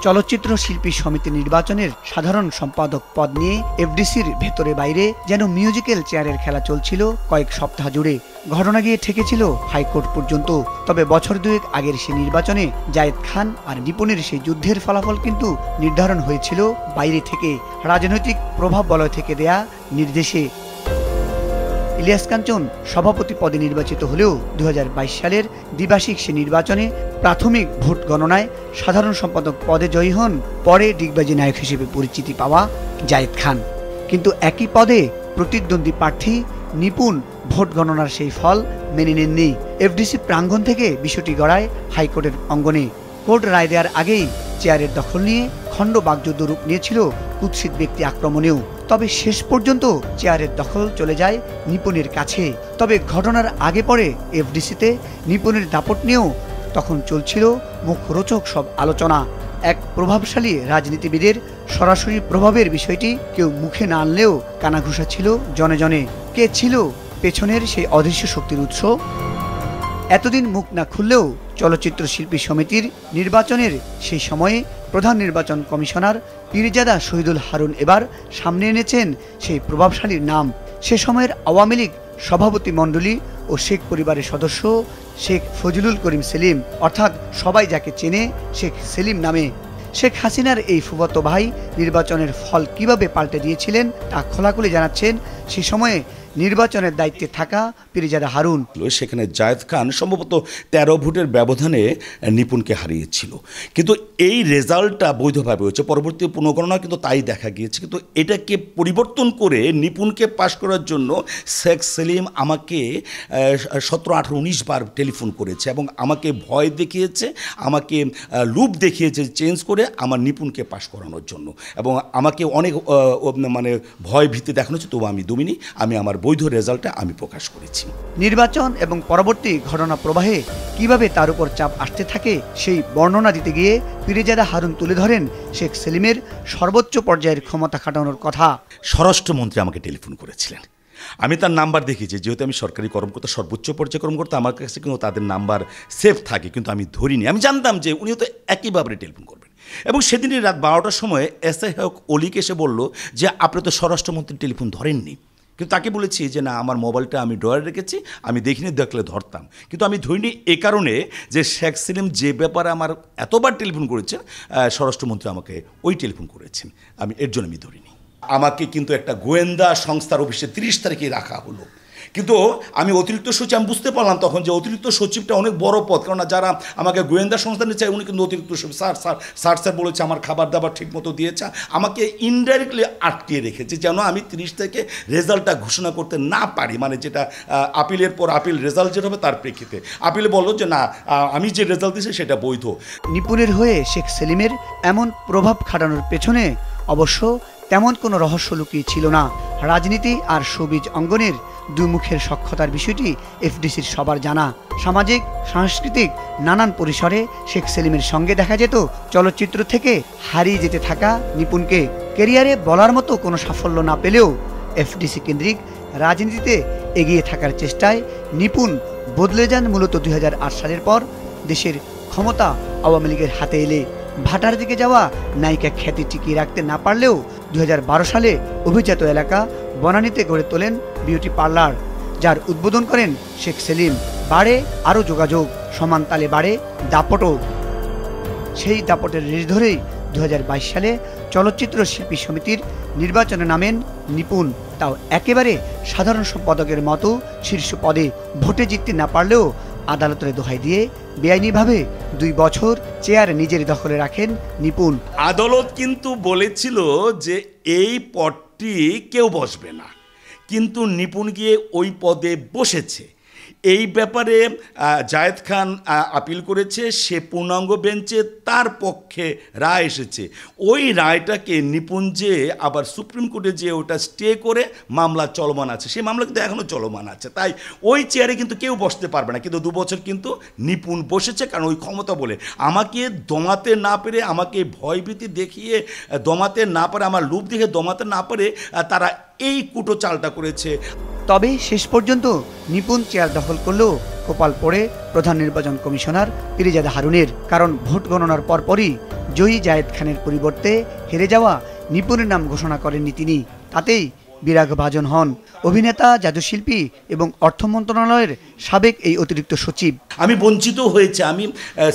চলচ্চিত্র শিল্পী সমিতি নির্বাচনের সাধারণ সম্পাদক পদ নিয়ে এফডিসির ভেতরে বাইরে যেন মিউজিক্যাল চেয়ারের খেলা চলছিল কয়েক সপ্তাহ জুড়ে। ঘটনা গিয়ে ঠেকেছিল হাইকোর্ট পর্যন্ত। তবে বছর দুয়েক আগের সেই নির্বাচনে জায়েদ খান আর নিপুণের সেই যুদ্ধের ফলাফল কিন্তু নির্ধারণ হয়েছিল বাইরে থেকে, রাজনৈতিক প্রভাব বলয় থেকে দেয়া নির্দেশে। ইলিয়াস কাঞ্চন সভাপতি পদে নির্বাচিত হলেও 2022 সালের দ্বিবার্ষিক সে নির্বাচনে প্রাথমিক ভোট গণনায় সাধারণ সম্পাদক পদে জয়ী হন পরে ডিগবাজি নায়ক হিসেবে পরিচিতি পাওয়া জায়েদ খান। কিন্তু একই পদে প্রতিদ্বন্দ্বী প্রার্থী নিপুণ ভোট গণনার সেই ফল মেনে নেননি। এফডিসি প্রাঙ্গণ থেকে বিষয়টি গড়ায় হাইকোর্টের অঙ্গনে। কোর্ট রায় দেওয়ার আগেই চেয়ারের দখল নিয়ে খণ্ড বাগযুদ্ধ রূপ নিয়েছিল কুৎসিত ব্যক্তি আক্রমণেও। তবে শেষ পর্যন্ত চেয়ারের দখল চলে যায় নিপুণের কাছে। তবে ঘটনার আগে পরে এফডিসিতে নিপুণের দাপট নিয়েও তখন চলছিল মুখরোচক সব আলোচনা। এক প্রভাবশালী রাজনীতিবিদের সরাসরি প্রভাবের বিষয়টি কেউ মুখে না আনলেও কানাঘুষা ছিল জনে জনে। কে ছিল পেছনের সেই অদৃশ্য শক্তির উৎস? এতদিন মুখ না খুললেও চলচ্চিত্র শিল্পী সমিতির নির্বাচনের সেই সময়ে প্রধান নির্বাচন কমিশনার পীরজাদা শহীদুল হারুন এবার সামনে এনেছেন সেই প্রভাবশালীর নাম। সে সময়ের আওয়ামী লীগ সভাপতি মণ্ডলী ও শেখ পরিবারের সদস্য শেখ ফজলুল করিম সেলিম, অর্থাৎ সবাই যাকে চেনে শেখ সেলিম নামে। শেখ হাসিনার এই ফুফাতো ভাই নির্বাচনের ফল কিভাবে পাল্টে দিয়েছিলেন তা খোলাখুলি জানাচ্ছেন সে সময়ে নির্বাচনের দায়িত্বে থাকা পীরজাদা হারুন। সেখানে জায়েদ খান সম্ভবত 13 ভোটের ব্যবধানে নিপুণকে হারিয়েছিল, কিন্তু এই রেজাল্টটা বৈধভাবে হয়েছে। পরবর্তী পুনর্গণনা কিন্তু তাই দেখা গিয়েছে। কিন্তু এটাকে পরিবর্তন করে নিপুণকে পাশ করার জন্য শেখ সেলিম আমাকে 17, 18, 19 বার টেলিফোন করেছে এবং আমাকে ভয় দেখিয়েছে, আমাকে লুপ দেখিয়েছে চেঞ্জ করে আমার নিপুণকে পাশ করানোর জন্য, এবং আমাকে অনেক মানে ভয় ভীতি দেখানো হচ্ছে। তবু আমি দমিনি, আমি আমার বৈধ রেজাল্টটা আমি প্রকাশ করেছি। নির্বাচন এবং পরবর্তী ঘটনা প্রবাহে কিভাবে তার উপর চাপ আসতে থাকে সেই বর্ণনা দিতে গিয়ে পীরজাদা হারুন তুলে ধরেন শেখ সেলিমের সর্বোচ্চ পর্যায়ের ক্ষমতা খাটানোর কথা। স্বরাষ্ট্রমন্ত্রী আমাকে টেলিফোন করেছিলেন, আমি তার নাম্বার দেখিয়েছি। যেহেতু আমি সরকারি কর্মকর্তা, সর্বোচ্চ পর্যায়ে কর্মকর্তা, আমার কাছে কিন্তু তাদের নাম্বার সেভ থাকে, কিন্তু আমি ধরিনি। আমি জানতাম যে উনিও তো একইভাবে টেলিফোন করবেন। এবং সেদিনই রাত 12টার সময় এসআই হক অলিক এসে বলল যে আপনি তো স্বরাষ্ট্রমন্ত্রীর টেলিফোন ধরেননি। কিন্তু তাকে বলেছি যে না, আমার মোবাইলটা আমি ড্রয়ারে রেখেছি, আমি দেখিনি, দেখলে ধরতাম। কিন্তু আমি ধরিনি এ কারণে যে শেখ সেলিম যে ব্যাপারে আমার এতবার টেলিফোন করেছেন, স্বরাষ্ট্রমন্ত্রী আমাকে ওই টেলিফোন করেছেন, আমি এর জন্য আমি ধরিনি। আমাকে কিন্তু একটা গোয়েন্দা সংস্থার অফিসে 30 তারিখে রাখা হলো। কিন্তু আমি অতিরিক্ত সচিব, আমি বুঝতে পারলাম তখন যে অতিরিক্ত সচিবটা অনেক বড় পদ, কারণ যারা আমাকে গোয়েন্দা সংস্থা নিয়ে চাই উনি কিন্তু অতিরিক্ত সচিব। স্যার বলেছে আমার খাবার দাবার ঠিক মতো দিয়েছে, আমাকে ইনডাইরেক্টলি আটকিয়ে রেখেছে যেন আমি 30 থেকে রেজাল্টটা ঘোষণা করতে না পারি। মানে যেটা আপিলের পর আপিল রেজাল্ট যেটা হবে তার প্রেক্ষিতে আপিলে বললো যে না, আমি যে রেজাল্ট দিয়েছি সেটা বৈধ। নিপুণের হয়ে শেখ সেলিমের এমন প্রভাব খাটানোর পেছনে অবশ্য তেমন কোনো রহস্য লুকিয়ে ছিল না। রাজনীতি আর শোবিজ অঙ্গনের দুই মুখের সখ্যতার বিষয়টি এফডিসির সবার জানা। সামাজিক সাংস্কৃতিক নানান পরিসরে শেখ সেলিমের সঙ্গে দেখা যেত চলচ্চিত্র থেকে হারিয়ে যেতে থাকা নিপুণকে। ক্যারিয়ারে বলার মতো কোনো সাফল্য না পেলেও এফডিসি কেন্দ্রিক রাজনীতিতে এগিয়ে থাকার চেষ্টায় নিপুণ বদলে যান মূলত 2008 সালের পর দেশের ক্ষমতা আওয়ামী লীগের হাতে এলে। ভাটার দিকে যাওয়া নায়িকা খ্যাতি টিকিয়ে রাখতে না পারলেও 2012 সালে অভিজাত এলাকা বনানীতে গড়ে তোলেন বিউটি পার্লার, যার উদ্বোধন করেন শেখ সেলিম। বাড়ে আরও যোগাযোগ, সমান তালে বাড়ে দাপটও। সেই দাপটের রেশ ধরেই 2022 সালে চলচ্চিত্র শিল্পী সমিতির নির্বাচনে নামেন নিপুণ, তাও একেবারে সাধারণ সম্পাদকের মতো শীর্ষ পদে। ভোটে জিততে না পারলেও আদালতের দোহাই দিয়ে বেআইনিভাবে 2 বছর চেয়ার নিজের দখলে রাখেন নিপুণ। আদালত কিন্তু বলেছিল যে এই পদটি কেউ বসবে না, কিন্তু নিপুণ গিয়ে ওই পদে বসেছে। এই ব্যাপারে জায়েদ খান আপিল করেছে, সে পূর্ণাঙ্গ বেঞ্চে তার পক্ষে রায় এসেছে। ওই রায়টাকে নিপুণ যে আবার সুপ্রিম কোর্টে যে ওটা স্টে করে মামলা চলমান আছে, সেই মামলা কিন্তু এখনও চলমান আছে। তাই ওই চেয়ারে কিন্তু কেউ বসতে পারবে না, কিন্তু 2 বছর কিন্তু নিপুণ বসেছে, কারণ ওই ক্ষমতা বলে আমাকে দমাতে না পেরে, আমাকে ভয়ভীতি দেখিয়ে দমাতে না পারে, আমার লুপ দেখে দমাতে না পারে তারা এই কুটো চালটা করেছে। তবে শেষ পর্যন্ত নিপুণ চেয়ার দখল করলেও কপাল পড়ে প্রধান নির্বাচন কমিশনার পীরজাদা হারুনের। কারণ ভোট গণনার পরপরই জয়ী জায়েদ খানের পরিবর্তে হেরে যাওয়া নিপুণের নাম ঘোষণা করেননি তিনি। তাতেই বিরাগভাজন হন অভিনেতা, জাদুশিল্পী এবং অর্থ মন্ত্রণালয়ের সাবেক এই অতিরিক্ত সচিব। আমি বঞ্চিত হয়েছে, আমি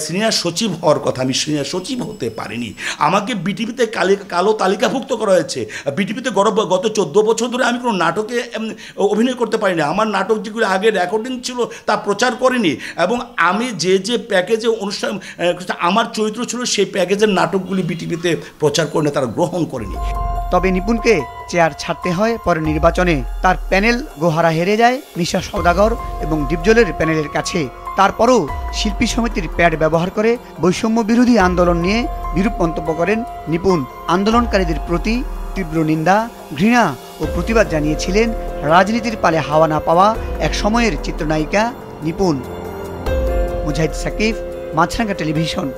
সিনিয়র সচিব হওয়ার কথা, আমি সিনিয়র সচিব হতে পারিনি। আমাকে বিটিভিতে কালো তালিকাভুক্ত করা হয়েছে। বিটিভিতে গত 14 বছর ধরে আমি কোনো নাটকে অভিনয় করতে পারিনি। আমার নাটক যেগুলো আগে রেকর্ডিং ছিল তা প্রচার করিনি, এবং আমি যে প্যাকেজে অনুষ্ঠান আমার চরিত্র ছিল সেই প্যাকেজের নাটকগুলি বিটিভিতে প্রচার করে তারা গ্রহণ করেনি। তবে নিপুণকে চেয়ার ছাড়তে হয় পরে নির্বাচনে। তার প্যানেল গোহারা হেরে যায় নিশা সওদাগর এবং ডিপজলের প্যানেলের কাছে। তারপরও শিল্পী সমিতির প্যাড ব্যবহার করে বৈষম্য বিরোধী আন্দোলন নিয়ে বিরূপ মন্তব্য করেন নিপুণ। আন্দোলনকারীদের প্রতি তীব্র নিন্দা, ঘৃণা ও প্রতিবাদ জানিয়েছিলেন রাজনীতির পালে হাওয়া না পাওয়া এক সময়ের চিত্রনায়িকা নিপুণ। মুজাহিদ সাকিব, মাছরাঙ্গা টেলিভিশন।